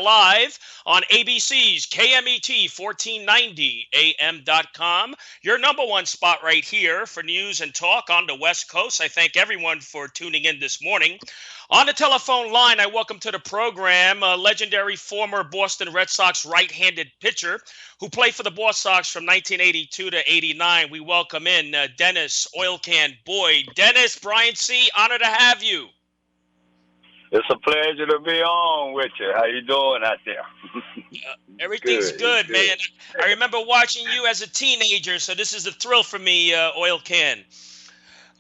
live on ABC's KMET 1490 AM.com. Your number one spot right here for news and talk on the West Coast. I thank everyone for tuning in this morning. On the telephone line, I welcome to the program a legendary former Boston Red Sox right-handed pitcher who played for the Boston Sox from 1982 to 89. We welcome in Dennis Oil Can Boyd. Dennis, Brian C., honor to have you. It's a pleasure to be on with you. How you doing out there? Everything's good, man. I remember watching you as a teenager, so this is a thrill for me, Oil Can.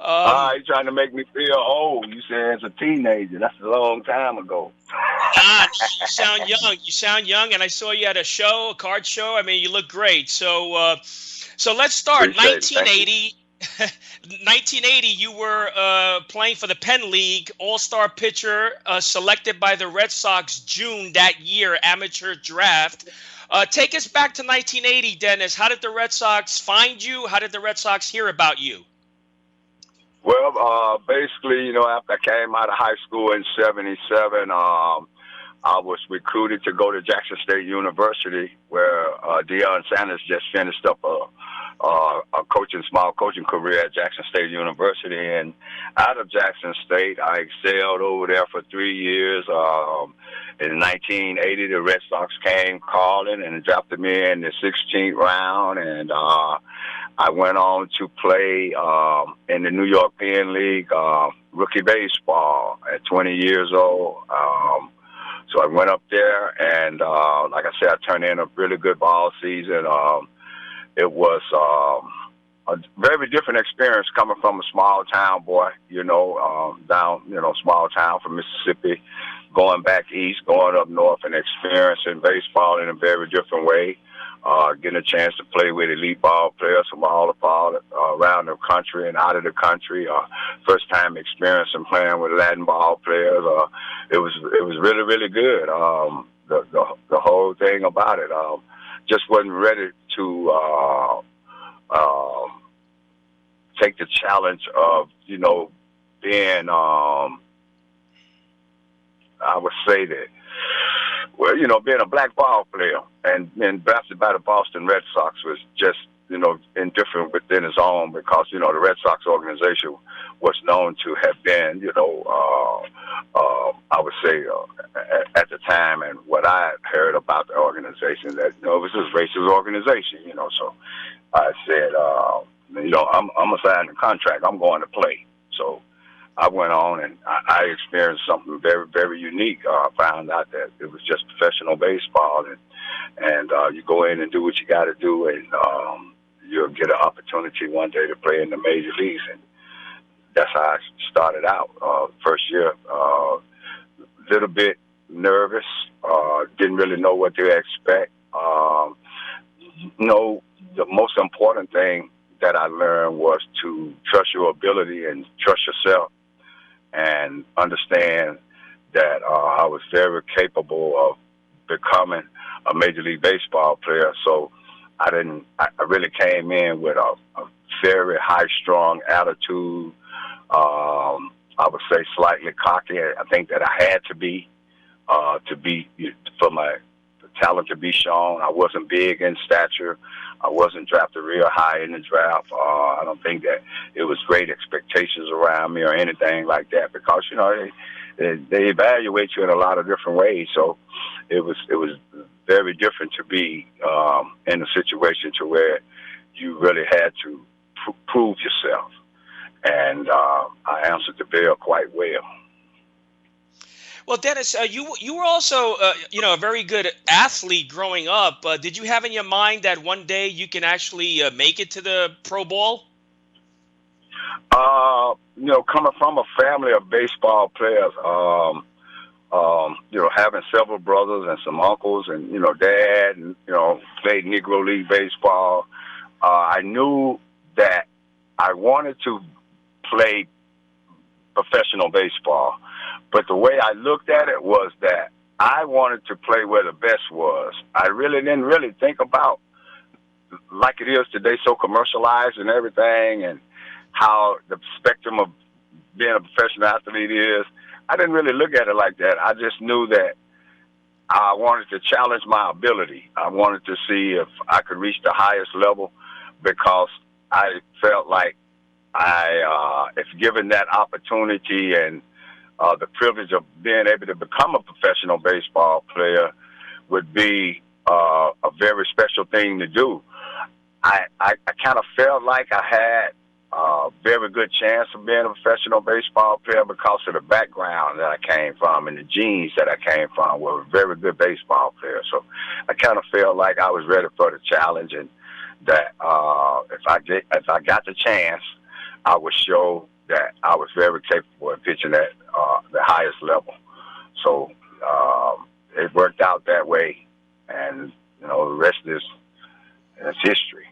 You're trying to make me feel old. You said as a teenager. That's a long time ago. You sound young. You sound young, and I saw you at a show, a card show. I mean, you look great. So let's start. 1980. 1980, you were playing for the Penn League, all-star pitcher, selected by the Red Sox June that year, amateur draft. Take us back to 1980, Dennis. How did the Red Sox find you? How did the Red Sox hear about you? Well, basically, after I came out of high school in 77, I was recruited to go to Jackson State University, where Deion Sanders just finished up a small coaching career at Jackson State University. And out of Jackson State, I excelled over there for 3 years. In 1980, the Red Sox came calling and drafted me in the 16th round, and I went on to play in the New York Penn League rookie baseball at 20 years old. So I went up there, and like I said, I turned in a really good ball season. It was a very different experience coming from a small town boy, down, small town from Mississippi, going back east, going up north, and experiencing baseball in a very different way. Getting a chance to play with elite ball players from all around the country and out of the country. First time experiencing playing with Latin ball players. It was really, really good. The whole thing about it. Just wasn't ready to take the challenge of, being, I would say that, well, being a black ball player and being drafted by the Boston Red Sox was just, indifferent within its own, because, the Red Sox organization was known to have been, I would say at the time, and what I heard about the organization, that, it was this racist organization, so I said, I'm going to sign the contract. I'm going to play. So I went on, and I experienced something very, very unique. I found out that it was just professional baseball, and you go in and do what you got to do, and you'll get an opportunity one day to play in the major leagues. And that's how I started out. First year, little bit nervous, didn't really know what to expect. The most important thing that I learned was to trust your ability and trust yourself, and understand that I was very capable of becoming a Major League Baseball player. So I really came in with a very high-strong attitude. I would say slightly cocky. I think that I had to be for my talent to be shown. I wasn't big in stature. I wasn't drafted real high in the draft. I don't think that it was great expectations around me or anything like that, because they evaluate you in a lot of different ways. So it was very different to be in a situation to where you really had to prove yourself, and I answered the bell quite well. Well, Dennis, you were also, a very good athlete growing up. Did you have in your mind that one day you can actually make it to the Pro Bowl? Coming from a family of baseball players, having several brothers and some uncles, and, dad, and, played Negro League baseball, I knew that I wanted to play professional baseball. But the way I looked at it was that I wanted to play where the best was. I really didn't think about, like it is today, so commercialized and everything, and how the spectrum of being a professional athlete is. I didn't really look at it like that. I just knew that I wanted to challenge my ability. I wanted to see if I could reach the highest level because I felt like if given that opportunity and the privilege of being able to become a professional baseball player would be a very special thing to do. I kind of felt like I had a very good chance of being a professional baseball player because of the background that I came from and the genes that I came from were very good baseball players. So I kind of felt like I was ready for the challenge, and that if I got the chance, I would show that I was very capable of pitching at the highest level. So it worked out that way, and the rest is history.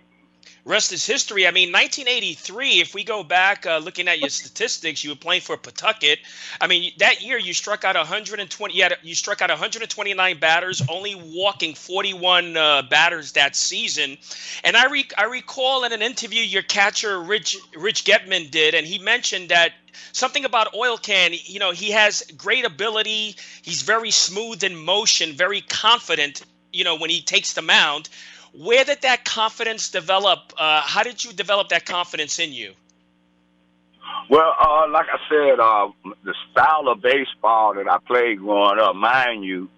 Rest is history. I mean, 1983, if we go back looking at your statistics, you were playing for Pawtucket. I mean, that year you struck out 120. You struck out 129 batters, only walking 41 batters that season. And I recall in an interview your catcher Rich Getman did, and he mentioned that something about Oil Can. He has great ability. He's very smooth in motion, very confident. When he takes the mound. Where did that confidence develop? How did you develop that confidence in you? Well, like I said, the style of baseball that I played growing up, mind you,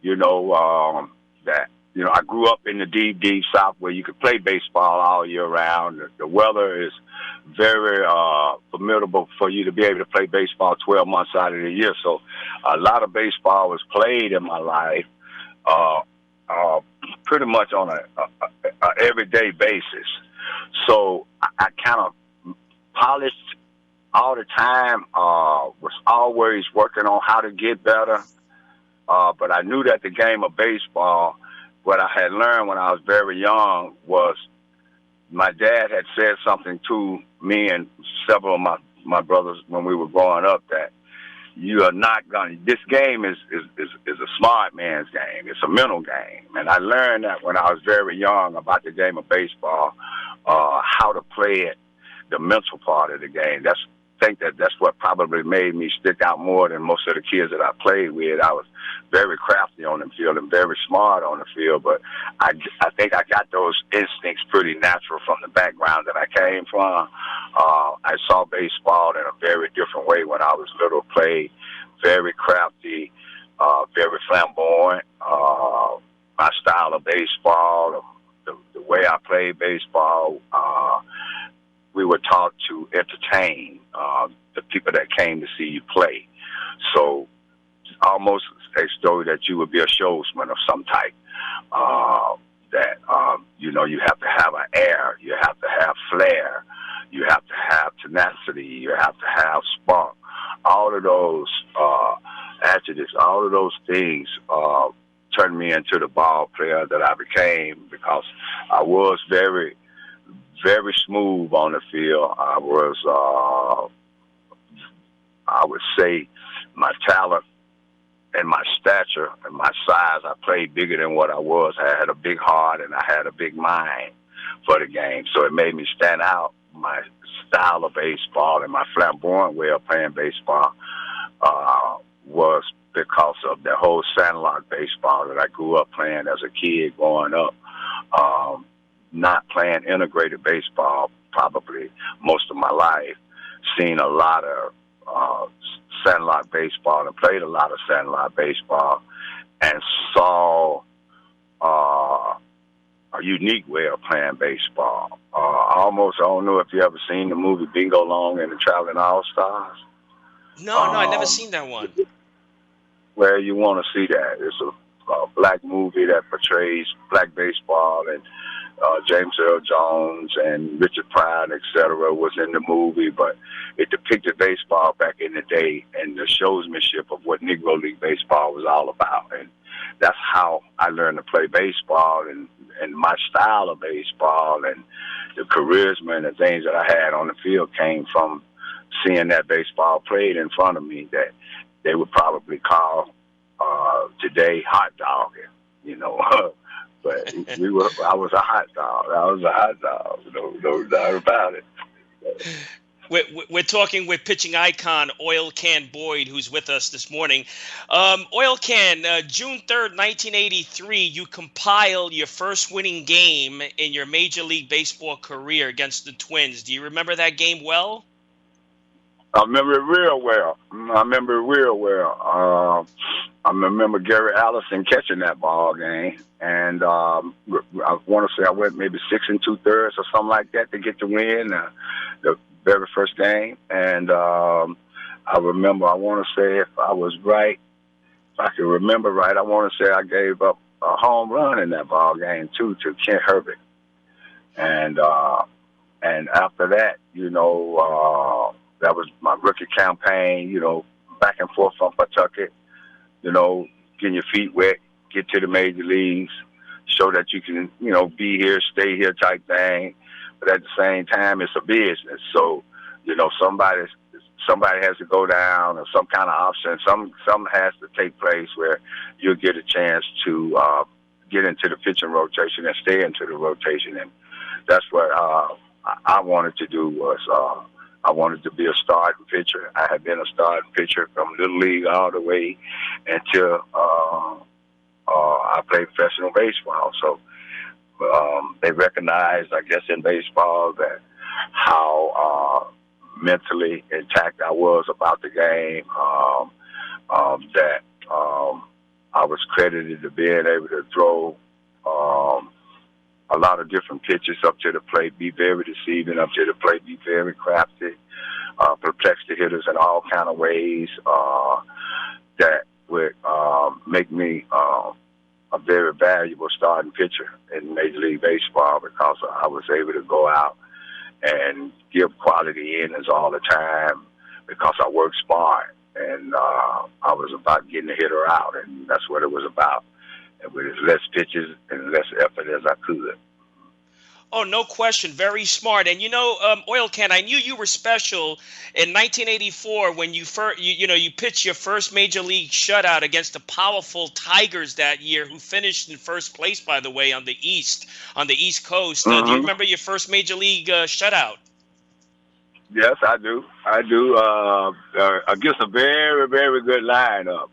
that I grew up in the deep, deep South where you could play baseball all year round. The weather is very formidable for you to be able to play baseball 12 months out of the year. So a lot of baseball was played in my life. Pretty much on a everyday basis. So I kind of polished all the time, was always working on how to get better. But I knew that the game of baseball, what I had learned when I was very young was my dad had said something to me and several of my brothers when we were growing up that you are not this game is a smart man's game. It's a mental game. And I learned that when I was very young about the game of baseball, how to play it, the mental part of the game. I think that's what probably made me stick out more than most of the kids that I played with. I was very crafty on the field and very smart on the field, but I think I got those instincts pretty natural from the background that I came from. I saw baseball in a very different way when I was little, played very crafty, very flamboyant. My style of baseball, the way I played baseball, we were taught to entertain the people that came to see you play. So almost a story that you would be a showsman of some type. You have to have an air, you have to have flair, you have to have tenacity, you have to have spunk. All of those adjectives, all of those things turned me into the ball player that I became because I was very, very smooth on the field. I would say my talent and my stature and my size, I played bigger than what I was. I had a big heart and I had a big mind for the game. So it made me stand out. My style of baseball and my flamboyant way of playing baseball was because of the whole sandlot baseball that I grew up playing as a kid growing up. Not playing integrated baseball probably most of my life, seen a lot of sandlot baseball and played a lot of sandlot baseball and saw a unique way of playing baseball. I don't know if you ever seen the movie Bingo Long and the Traveling All-Stars. No, I never seen that one. Where you want to see that. It's a black movie that portrays black baseball, and James Earl Jones and Richard Pryor, et cetera, was in the movie, but it depicted baseball back in the day and the showsmanship of what Negro League baseball was all about. And that's how I learned to play baseball, and my style of baseball and the charisma and the things that I had on the field came from seeing that baseball played in front of me that they would probably call today hot dogging, But I was a hot dog. No doubt about it. We're talking with pitching icon Oil Can Boyd, who's with us this morning. Oil Can, June 3rd, 1983, you compile your first winning game in your Major League Baseball career against the Twins. Do you remember that game well? I remember it real well. I remember Gary Allison catching that ball game, and I want to say I went maybe 6 2/3 or something like that to get the win, the very first game. And I remember, I want to say, if I was right, if I can remember right, I want to say I gave up a home run in that ball game too to Kent Herbert, and after that, that was my rookie campaign, back and forth from Pawtucket, getting your feet wet, get to the major leagues, show that you can, be here, stay here type thing. But at the same time, it's a business. So, somebody has to go down or some kind of option. Some has to take place where you'll get a chance to get into the pitching rotation and stay into the rotation. And that's what I wanted to do was I wanted to be a starting pitcher. I had been a starting pitcher from Little League all the way until I played professional baseball. So they recognized, I guess, in baseball that how mentally intact I was about the game, that I was credited to being able to throw a lot of different pitches up to the plate, be very deceiving up to the plate, be very crafty, perplex the hitters in all kind of ways that would make me a very valuable starting pitcher in Major League Baseball because I was able to go out and give quality innings all the time because I worked smart and I was about getting the hitter out, and that's what it was about. And with as less pitches and less effort as I could. Oh, no question. Very smart. And, Oil Can, I knew you were special in 1984 when you pitched your first major league shutout against the powerful Tigers that year, who finished in first place, by the way, on the East Coast. Mm-hmm. Do you remember your first major league shutout? Yes, I do. Against a very, very good lineup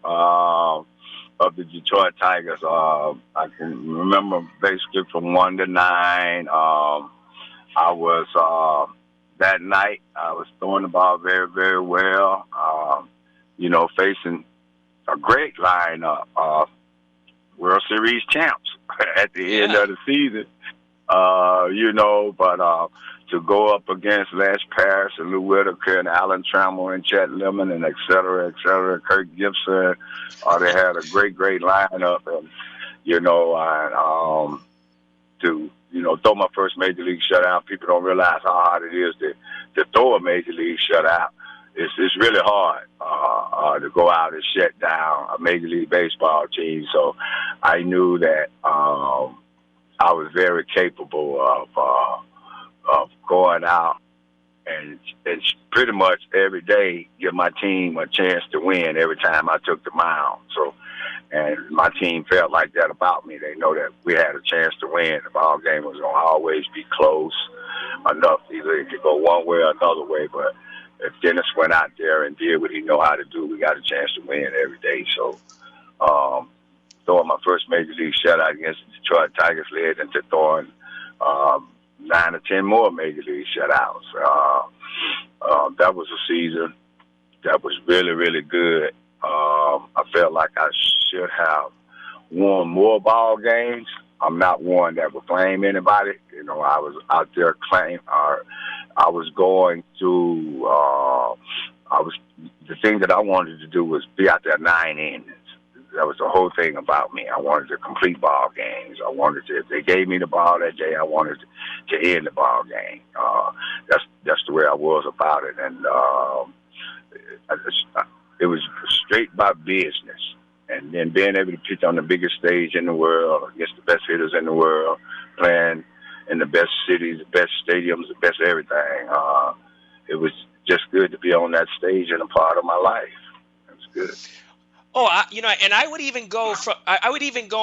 of the Detroit Tigers. I can remember basically from 1 to 9. I was that night. I was throwing the ball very, very well. Facing a great lineup, World Series champs at the end of the season. But to go up against Les Parrish and Lou Whitaker and Alan Trammell and Chet Lemon and et cetera, Kirk Gibson, they had a great lineup. And, to throw my first major league shutout, people don't realize how hard it is to throw a major league shutout. It's really hard to go out and shut down a Major League Baseball team. So I knew that I was very capable of going out and pretty much every day give my team a chance to win every time I took the mound. So, and my team felt like that about me. They know that we had a chance to win. The ball game was going to always be close enough. Either it could go one way or another way, but if Dennis went out there and did what he know how to do, we got a chance to win every day. So, throwing my first major league shutout against the Detroit Tigers led into throwing 9 or 10 more major league shutouts. That was a season that was really, really good. I felt like I should have won more ball games. I'm not one that would claim anybody. I was out there I was going through. The thing that I wanted to do was be out there 9 innings. That was the whole thing about me. I wanted to complete ball games. I wanted to, if they gave me the ball that day, I wanted to end the ball game. That's the way I was about it. And it was straight by business. And then being able to pitch on the biggest stage in the world against the best hitters in the world, playing in the best cities, the best stadiums, the best everything. It was just good to be on that stage and a part of my life. It was good. Oh, and I would even go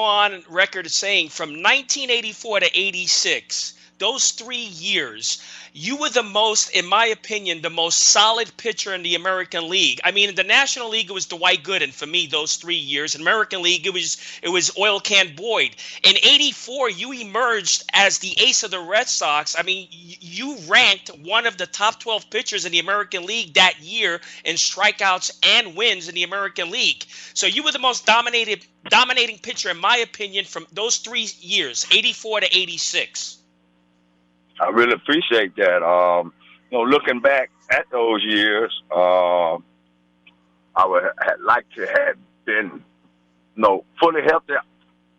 on record saying from 1984 to 86, those 3 years, you were the most, in my opinion, the most solid pitcher in the American League. I mean, in the National League, it was Dwight Gooden for me those 3 years. In American League, it was Oil Can Boyd. In '84, you emerged as the ace of the Red Sox. I mean, you ranked one of the top 12 pitchers in the American League that year in strikeouts and wins in the American League. So you were the most dominating pitcher, in my opinion, from those 3 years, '84 to '86. I really appreciate that. Looking back at those years, I would have liked to have been, fully healthy.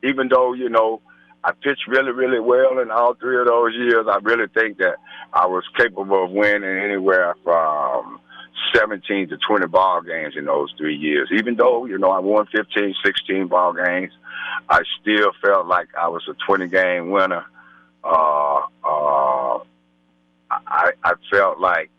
Even though, I pitched really, really well in all 3 of those years, I really think that I was capable of winning anywhere from 17 to 20 ball games in those 3 years. Even though, I won 15, 16 ball games, I still felt like I was a 20-game winner. I felt like,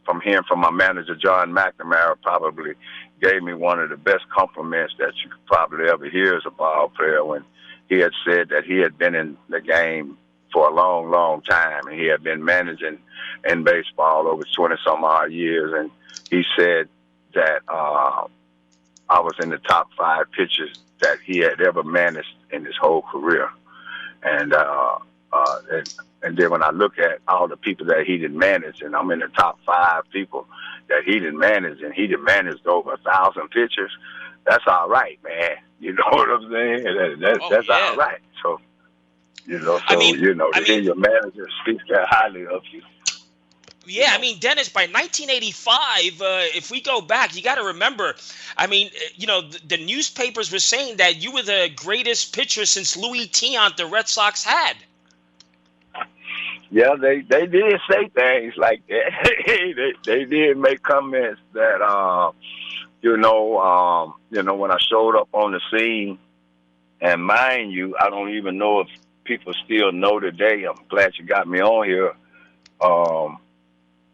from hearing from my manager, John McNamara, probably gave me one of the best compliments that you could probably ever hear as a ball player, when he had said that he had been in the game for a long, long time, and he had been managing in baseball over 20-some-odd years, and he said that I was in the top 5 pitchers that he had ever managed in his whole career. And then when I look at all the people that he didn't manage, and I'm in the top 5 people that he didn't manage, and he didn't manage over 1,000 pitchers, that's all right, man. You know what I'm saying? That's all right. So, to hear your manager speak that highly of you. Yeah, I mean, Dennis, by 1985, if we go back, you got to remember, I mean, the newspapers were saying that you were the greatest pitcher since Louis Tiant the Red Sox had. Yeah, they did say things like that. they did make comments that, when I showed up on the scene, and mind you, I don't even know if people still know today. I'm glad you got me on here.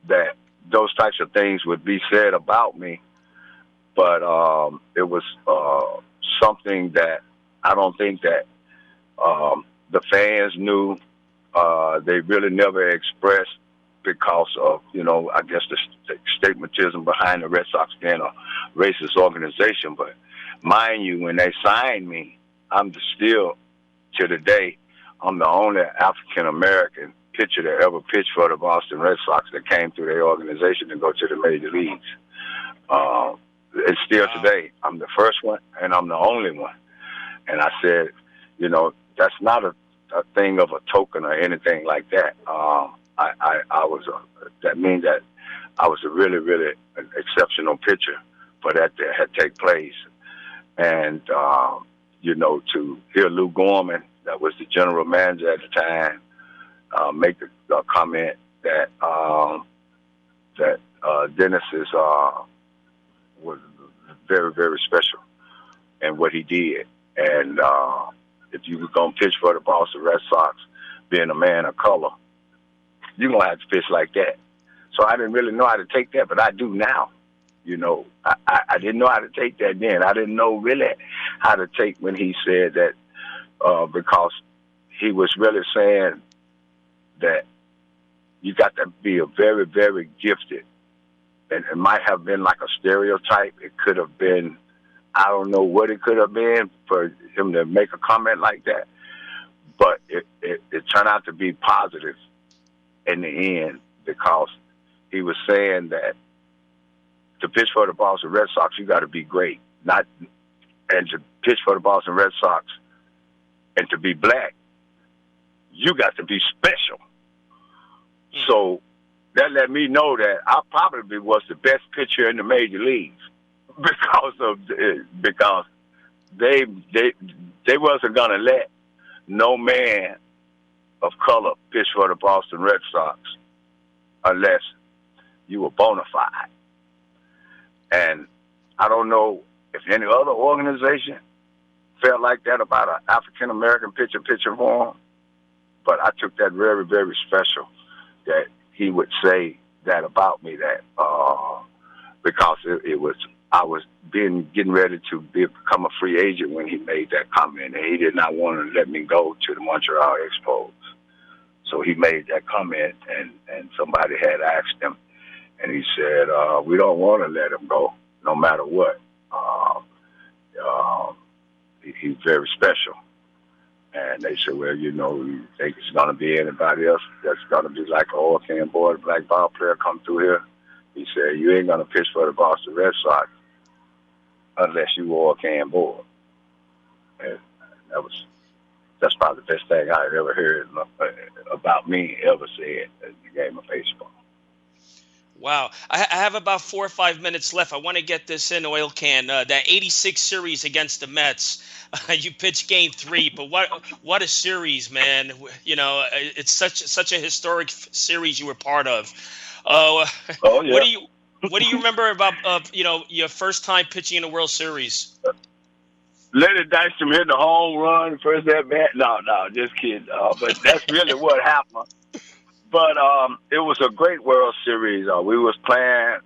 That those types of things would be said about me, but it was something that I don't think that the fans knew. They really never expressed because of, I guess the stigmatism behind the Red Sox being a racist organization. But mind you, when they signed me, I'm still, to today, I'm the only African-American pitcher that ever pitched for the Boston Red Sox that came through their organization to go to the major leagues. It's still today. I'm the first one, and I'm the only one. And I said, that's not a thing of a token or anything like that. That means that I was a really, really exceptional pitcher for that to had take place. And, to hear Lou Gorman, that was the general manager at the time, make the comment that Dennis was very, very special in what he did. And if you were going to pitch for the Boston Red Sox, being a man of color, you're going to have to pitch like that. So I didn't really know how to take that, but I do now. I didn't know how to take that then. I didn't know really how to take when he said that, because he was really saying that you got to be a very, very gifted. And it might have been like a stereotype. It could have been, I don't know what it could have been for him to make a comment like that. But it turned out to be positive in the end, because he was saying that to pitch for the Boston Red Sox, you got to be great. And to pitch for the Boston Red Sox and to be black, you got to be special. So that let me know that I probably was the best pitcher in the major leagues because they wasn't gonna let no man of color pitch for the Boston Red Sox unless you were bona fide. And I don't know if any other organization felt like that about an African American pitcher pitching for him, but I took that very, very special that he would say that about me, that because I was getting ready to become a free agent when he made that comment, and he did not want to let me go to the Montreal Expos. So he made that comment, and somebody had asked him, and he said, we don't want to let him go, no matter what. He's very special. And they said, well, you think it's going to be anybody else that's going to be like an oil can boy, black ball player come through here? He said, you ain't going to pitch for the Boston Red Sox unless you oil can boy. And that's probably the best thing I've ever heard about me ever said in the game of baseball. Wow. I have about 4 or 5 minutes left. I want to get this in, Oil Can. That 86 series against the Mets, you pitched game 3, but what a series, man. It's such a historic series you were part of. Oh, yeah. What do you remember about your first time pitching in a World Series? Lenny Dykstra hit the home run first at bat. No, just kidding. But that's really what happened. But it was a great World Series. We was playing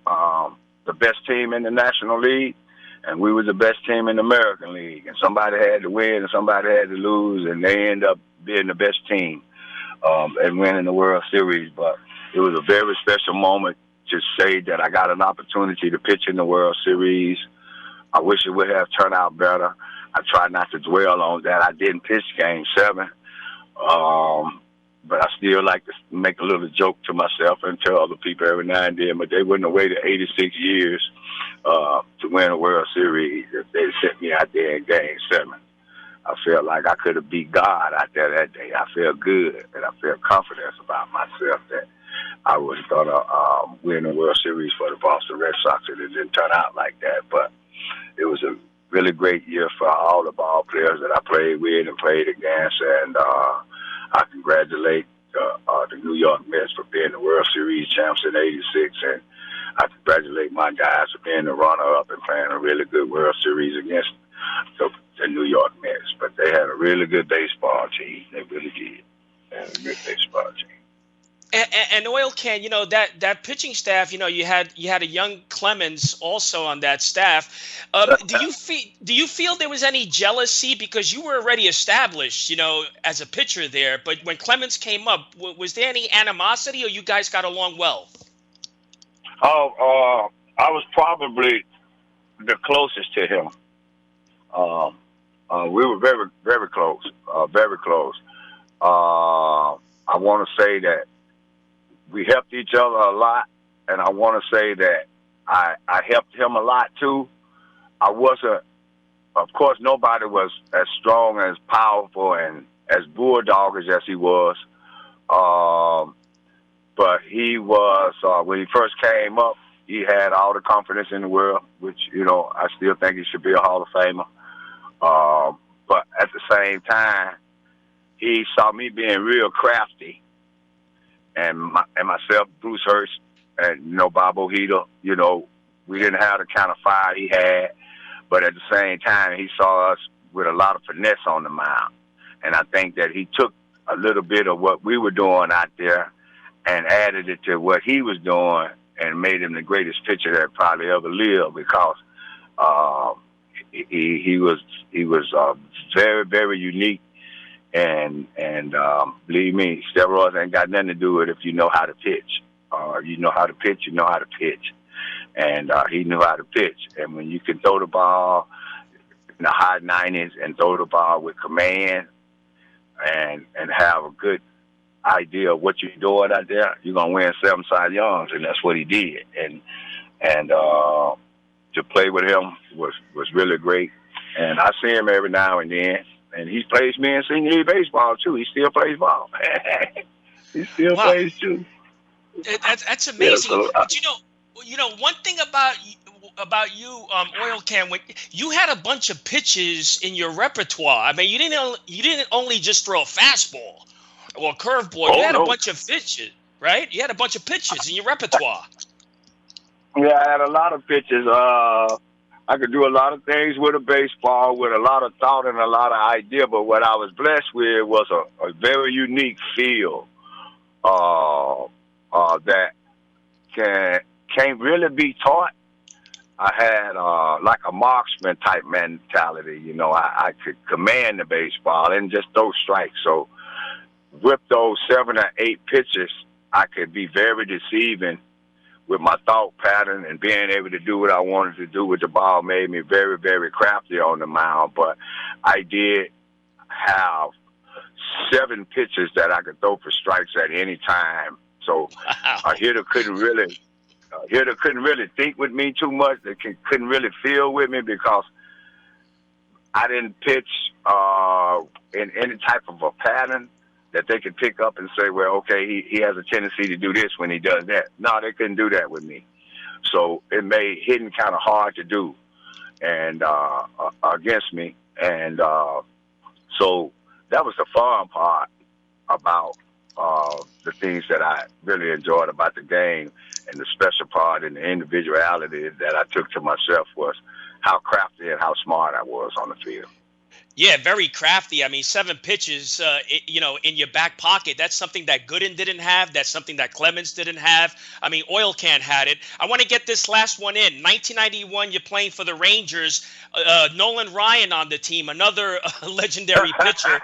the best team in the National League, and we was the best team in the American League. And somebody had to win and somebody had to lose, and they ended up being the best team and winning the World Series. But it was a very special moment to say that I got an opportunity to pitch in the World Series. I wish it would have turned out better. I tried not to dwell on that. I didn't pitch Game 7. But I still like to make a little joke to myself and tell other people every now and then, but they wouldn't have waited 86 years to win a World Series if they sent me out there in Game 7. I felt like I could have beat God out there that day. I felt good, and I felt confidence about myself that I was going to win the World Series for the Boston Red Sox, and it didn't turn out like that. But it was a really great year for all the ball players that I played with and played against, and I congratulate the New York Mets for being the World Series champs in '86, and I congratulate my guys for being the runner-up and playing a really good World Series against the New York Mets. But they had a really good baseball team. They really did. They had a good baseball team. And Oil Can, that pitching staff, you had a young Clemens also on that staff. Do you feel there was any jealousy because you were already established, as a pitcher there? But when Clemens came up, was there any animosity, or you guys got along well? I was probably the closest to him. We were very, very close, very close. I want to say that we helped each other a lot, and I want to say that I helped him a lot too. I wasn't, of course, nobody was as strong, as powerful, and as bulldogish as he was. But he was, when he first came up, he had all the confidence in the world, which, I still think he should be a Hall of Famer. But at the same time, he saw me being real crafty. And myself, Bruce Hurst, and Bob Ojeda, we didn't have the kind of fire he had, but at the same time, he saw us with a lot of finesse on the mound. And I think that he took a little bit of what we were doing out there and added it to what he was doing and made him the greatest pitcher that probably ever lived, because he was very, very unique. And believe me, steroids ain't got nothing to do with it if you know how to pitch. You know how to pitch, you know how to pitch. And he knew how to pitch. And when you can throw the ball in the high 90s and throw the ball with command and have a good idea of what you're doing out there, you're going to win 7 Cy Youngs, and that's what he did. And to play with him was really great. And I see him every now and then. And he plays me in senior league baseball too. He still plays ball. He still plays too. That's amazing. Yeah, but one thing about you, Oil Can, when you had a bunch of pitches in your repertoire. I mean, you didn't only just throw a fastball or a curveball. You had a bunch of pitches, right? You had a bunch of pitches in your repertoire. Yeah, I had a lot of pitches. I could do a lot of things with a baseball, with a lot of thought and a lot of idea, but what I was blessed with was a very unique feel that can't really be taught. I had like a marksman type mentality. I could command the baseball and just throw strikes. So with those 7 or 8 pitches, I could be very deceiving with my thought pattern, and being able to do what I wanted to do with the ball made me very, very crafty on the mound. But I did have 7 pitches that I could throw for strikes at any time. So a hitter couldn't really think with me too much. They couldn't really feel with me because I didn't pitch in any type of a pattern that they could pick up and say, well, okay, he has a tendency to do this when he does that. No, they couldn't do that with me. So it made hitting kind of hard to do and against me. And so that was the fun part about the things that I really enjoyed about the game, and the special part and the individuality that I took to myself was how crafty and how smart I was on the field. Yeah, very crafty. I mean, 7 pitches, in your back pocket. That's something that Gooden didn't have. That's something that Clemens didn't have. I mean, Oil Can had it. I want to get this last one in. 1991, you're playing for the Rangers. Nolan Ryan on the team, another legendary pitcher.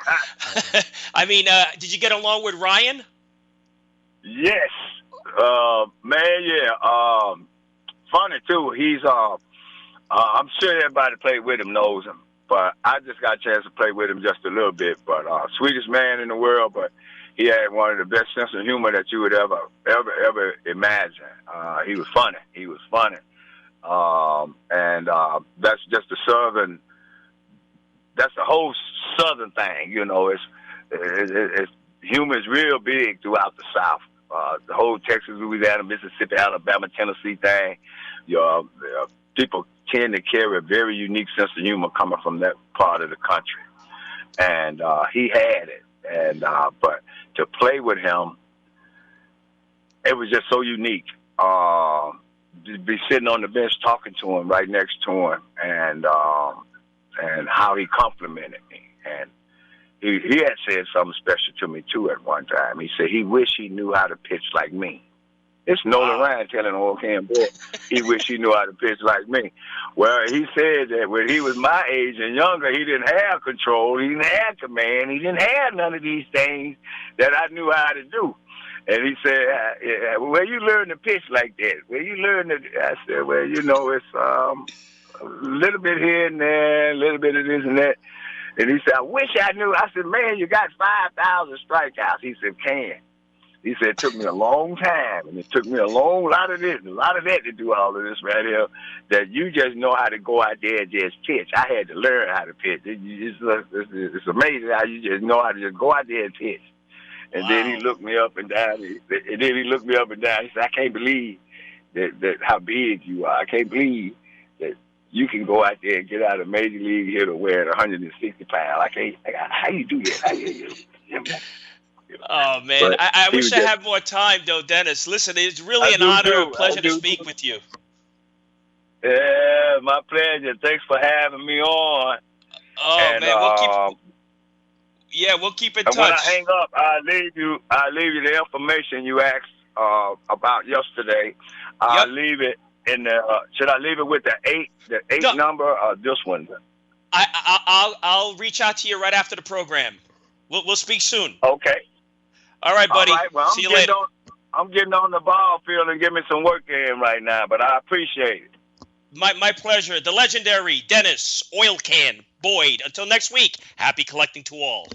I mean, did you get along with Ryan? Yes, man. Yeah. Funny too. He's I'm sure everybody played with him knows him. But I just got a chance to play with him just a little bit. But sweetest man in the world, but he had one of the best sense of humor that you would ever imagine. He was funny. And that's just the Southern. That's the whole Southern thing. You know, it's humor is real big throughout the South. The whole Texas, Louisiana, Mississippi, Alabama, Tennessee thing. People tend to carry a very unique sense of humor coming from that part of the country. And he had it. And but to play with him, it was just so unique. To be sitting on the bench talking to him right next to him, and how he complimented me. And he had said something special to me, too, at one time. He said he wished he knew how to pitch like me. It's Nolan Ryan telling Oil Can boy he wished he knew how to pitch like me. Well, he said that when he was my age and younger, he didn't have control. He didn't have command. He didn't have none of these things that I knew how to do. And he said, where you learn to pitch like that? Where you learn to... I said, well, it's a little bit here and there, a little bit of this and that. And he said, I wish I knew. I said, man, you got 5,000 strikeouts. He said, Can. He said, it took me a long time, and it took me a lot of this, and a lot of that to do all of this right here, that you just know how to go out there and just pitch. I had to learn how to pitch. It's amazing how you just know how to just go out there and pitch. And then he looked me up and down. He said, I can't believe that how big you are. I can't believe that you can go out there and get out of major league hitter wearing 160 pounds. How you do that? Oh, man. But I wish I had more time, though, Dennis. Listen, it's really an honor and pleasure to speak with you. Yeah, my pleasure. Thanks for having me on. Oh, and, man, we'll keep in touch. When I hang up, I'll leave you the information you asked about yesterday. I'll leave it in the. Should I leave it with the 8 number or this one? I'll reach out to you right after the program. We'll speak soon. Okay. All right, buddy. All right, well, see you later. I'm getting on the ball field and getting me some work in right now, but I appreciate it. My pleasure. The legendary Dennis Oil Can Boyd. Until next week, happy collecting to all.